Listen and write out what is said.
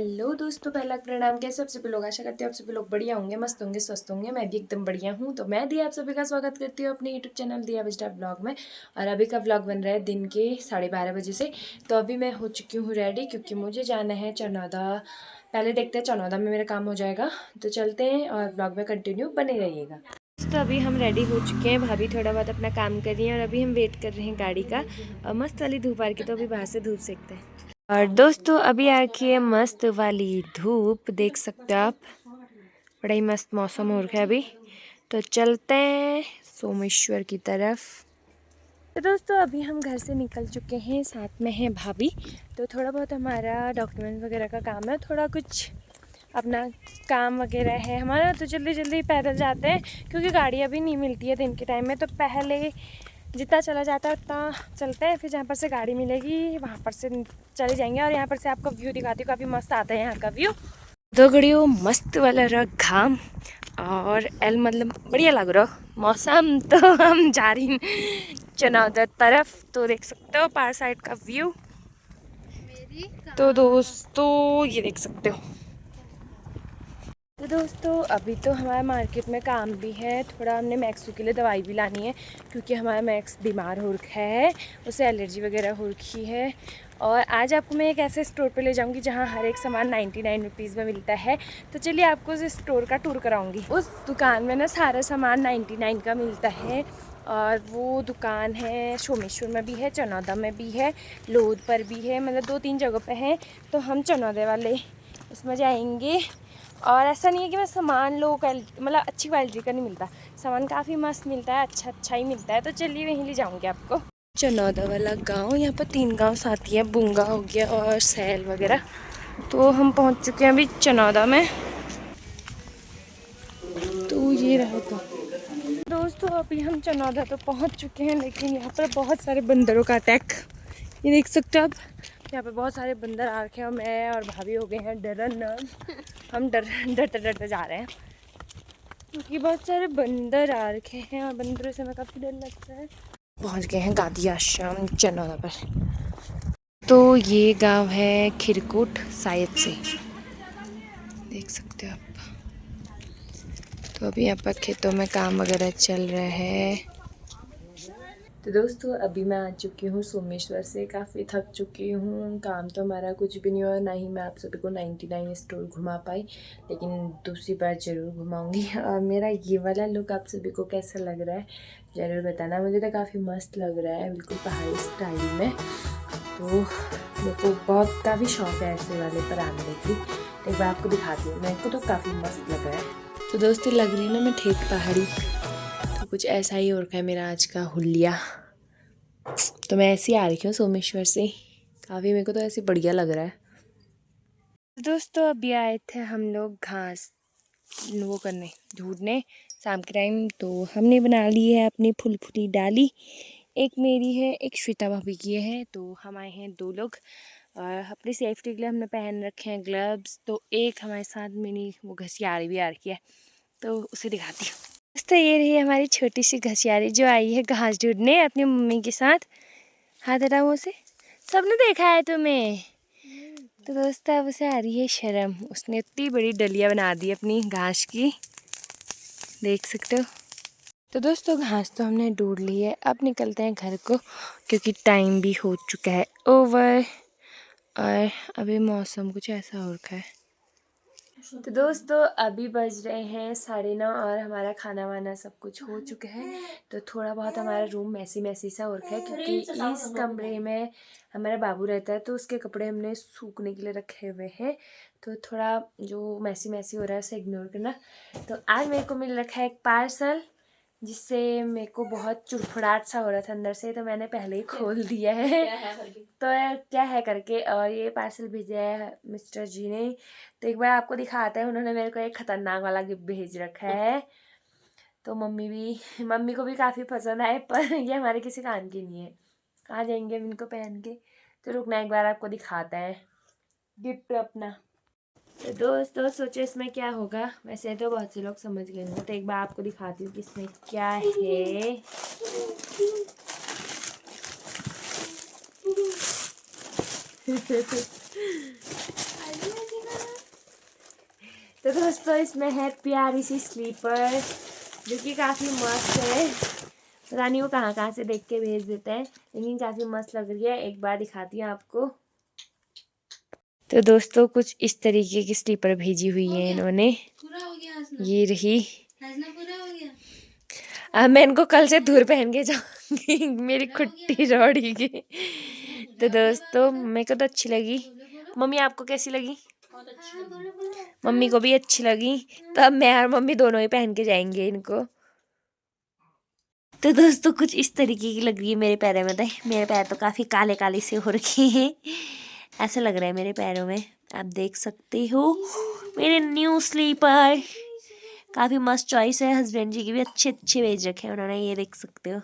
Hello दोस्तों, पहला प्रणाम। कैसे आप सभी लोग? आशा करते हैं आप सभी लोग बढ़िया होंगे, मस्त होंगे, स्वस्थ होंगे। मैं भी एकदम बढ़िया हूँ। तो मैं दिया आप सभी का स्वागत करती हूँ अपने यूट्यूब चैनल दिया विस्टा ब्लॉग में। और अभी का ब्लॉग बन रहा है दिन के 12:30 बजे से। तो अभी मैं हो चुकी हूँ रेडी, क्योंकि मुझे जाना है चनौदा। पहले देखते हैं चनौदा में मेरा काम हो जाएगा तो चलते हैं, और ब्लॉग में कंटिन्यू बने रहिएगा। तो अभी हम रेडी हो चुके हैं, भाभी थोड़ा बहुत अपना काम कर रही हैं और अभी हम वेट कर रहे हैं गाड़ी का। और मस्त वाली धूप आ रही है, तो अभी बाहर से धूप सेकते हैं। और दोस्तों अभी आ रखी है मस्त वाली धूप, देख सकते हो आप। बड़ा ही मस्त मौसम हो रखा है अभी। तो चलते हैं सोमेश्वर की तरफ। तो दोस्तों अभी हम घर से निकल चुके हैं, साथ में है भाभी। तो थोड़ा बहुत हमारा डॉक्यूमेंट वगैरह का काम है, थोड़ा कुछ अपना काम वगैरह है हमारा। तो जल्दी जल्दी पैदल जाते हैं, क्योंकि गाड़ी अभी नहीं मिलती है दिन के टाइम में। तो पहले जितना चला जाता है उतना चलते हैं, फिर जहाँ पर से गाड़ी मिलेगी वहाँ पर से चले जाएंगे। और यहाँ पर से आपको व्यू दिखाती हूँ, काफ़ी मस्त आता है यहाँ का व्यू। दो घड़ियों मस्त वाला रहा घाम, और एल मतलब बढ़िया लग रहा मौसम। तो हम जा रही चनौदा तरफ। तो देख सकते हो पार साइड का व्यू। तो दोस्तों ये देख सकते हो। तो दोस्तों अभी तो हमारा मार्केट में काम भी है, थोड़ा हमने मैक्सू के लिए दवाई भी लानी है, क्योंकि हमारा मैक्स बीमार हो रखा है, उसे एलर्जी वगैरह हो रखी है। और आज आपको मैं एक ऐसे स्टोर पे ले जाऊंगी जहां हर एक सामान 99 रुपीज़ में मिलता है। तो चलिए आपको उस स्टोर का टूर कराऊंगी। उस दुकान में ना सारा सामान 99 का मिलता है। और वो दुकान है सोमेश्वर में भी है, चनौदा में भी है, लोध पर भी है, मतलब 2-3 जगह पे है। तो हम चनौदे वाले उसमें जाएंगे। और ऐसा नहीं है कि मैं सामान लो क्वालिटी, मतलब अच्छी क्वालिटी का नहीं मिलता, सामान काफ़ी मस्त मिलता है, अच्छा ही मिलता है। तो चलिए वहीं ले जाऊंगी आपको। चनौदा वाला गांव, यहाँ पर 3 गांव साथी है, बुंगा हो गया और सैल वगैरह। तो हम पहुंच चुके हैं अभी चनौदा में। तो ये रहा था दोस्तों, अभी हम चनौदा तो पहुंच चुके हैं, लेकिन यहाँ पर बहुत सारे बंदरों का अटैक, ये देख सकते हो आप। यहाँ पे बहुत सारे बंदर आ रखे हैं और मैं और भाभी हो गए हैं डरन। हम डरते डरते जा रहे हैं, क्योंकि बहुत सारे बंदर आ रखे हैं और बंदरों से हमें काफ़ी डर लगता है। पहुँच गए हैं गांधी आश्रम चनौदा पर। तो ये गांव है खिरकुट शायद से, देख सकते हो आप। तो अभी यहाँ पर खेतों में काम वगैरह चल रहा है। तो दोस्तों अभी मैं आ चुकी हूँ सोमेश्वर से, काफ़ी थक चुकी हूँ। काम तो हमारा कुछ भी नहीं हुआ, ना ही मैं आप सभी को 99 स्टोर घुमा पाई, लेकिन दूसरी बार ज़रूर घुमाऊँगी। और मेरा ये वाला लुक आप सभी को कैसा लग रहा है ज़रूर बताना। मुझे तो काफ़ी मस्त लग रहा है, बिल्कुल पहाड़ी स्टाइल में। तो मेरे को बहुत काफ़ी शौक है ऐसे वाले पर आने की। एक बार आपको दिखाती हूँ, मेरे को तो काफ़ी मस्त लग रहा है। तो दोस्तों लग रही है ना मैं ठेठ पहाड़ी, तो कुछ ऐसा ही हो रखा है मेरा आज का हुलिया। तो मैं ऐसे ही आ रही हूँ सोमेश्वर से, काफ़ी मेरे को तो ऐसे बढ़िया लग रहा है। दोस्तों अभी आए थे हम लोग घास वो करने ढूंढने शाम के टाइम। तो हमने बना ली है अपनी फुलफुली डाली, एक मेरी है, एक श्वेता भाभी की है। तो हम आए हैं 2 लोग, और अपनी सेफ्टी के लिए हमने पहन रखे हैं ग्लव्स। तो एक हमारे साथ मिनी वो घसियारी भी आ रही है, तो उसे दिखाती हूँ। दोस्तों ये रही हमारी छोटी सी घसियारी, जो आई है घास ढूंढने अपनी मम्मी के साथ। हाथ हटाओ मुँह से, सबने देखा है तुम्हें। तो दोस्तों अब उसे आ रही है शर्म, उसने इतनी बड़ी डलिया बना दी अपनी घास की, देख सकते हो। तो दोस्तों घास तो हमने ढूंढ ली है, अब निकलते हैं घर को, क्योंकि टाइम भी हो चुका है ओवर। और अभी मौसम कुछ ऐसा हो रखा है। तो दोस्तों अभी बज रहे हैं 9:30 और हमारा खाना वाना सब कुछ हो चुका है। तो थोड़ा बहुत हमारा रूम मैसी सा हो रखा है, क्योंकि इस कमरे में हमारा बाबू रहता है, तो उसके कपड़े हमने सूखने के लिए रखे हुए हैं। तो थोड़ा जो मैसी हो रहा है उसे इग्नोर करना। तो आज मेरे को मिल रखा है एक पार्सल, जिससे मेरे को बहुत चुड़फुड़ाहट सा हो रहा था अंदर से, तो मैंने पहले ही खोल दिया है। तो क्या है करके, और ये पार्सल भेजा है मिस्टर जी ने। तो एक बार आपको दिखाते हैं, उन्होंने मेरे को एक खतरनाक वाला गिफ्ट भेज रखा है। तो मम्मी को भी काफ़ी पसंद आए, पर ये हमारे किसी काम की नहीं है। कहाँ जाएंगे हम इनको पहन के। तो रुकना, एक बार आपको दिखाते हैं गिफ्ट अपना। तो दोस्तों सोचो इसमें क्या होगा, वैसे तो बहुत से लोग समझ गए होंगे, तो एक बार आपको दिखाती हूँ कि इसमें क्या है। तो दोस्तों इसमें है प्यारी सी स्लीपर जो कि काफ़ी मस्त है। पता नहीं वो कहाँ कहाँ से देख के भेज देते हैं, लेकिन काफ़ी मस्त लग रही है। एक बार दिखाती हूँ आपको। तो दोस्तों कुछ इस तरीके की स्लीपर भेजी हुई है इन्होंने। पूरा हो गया ये रही। पूरा हो गया। अब मैं इनको कल से दूर पहन के जाऊंगी मेरी कुट्टी रोड़ी की। तो दोस्तों मेरे को तो अच्छी लगी। मम्मी आपको कैसी लगी? मम्मी को भी अच्छी लगी। तो अब मैं और मम्मी दोनों ही पहन के जाएंगे इनको। तो दोस्तों कुछ इस तरीके की लग रही है मेरे पैरों में। तो मेरे पैर तो काफ़ी काले काले से हो रखे हैं, ऐसा लग रहा है मेरे पैरों में। आप देख सकते हो मेरे न्यू स्लीपर। काफ़ी मस्त चॉइस है, हस्बैंड जी की भी अच्छे अच्छे भेज रखे हैं उन्होंने, ये देख सकते हो।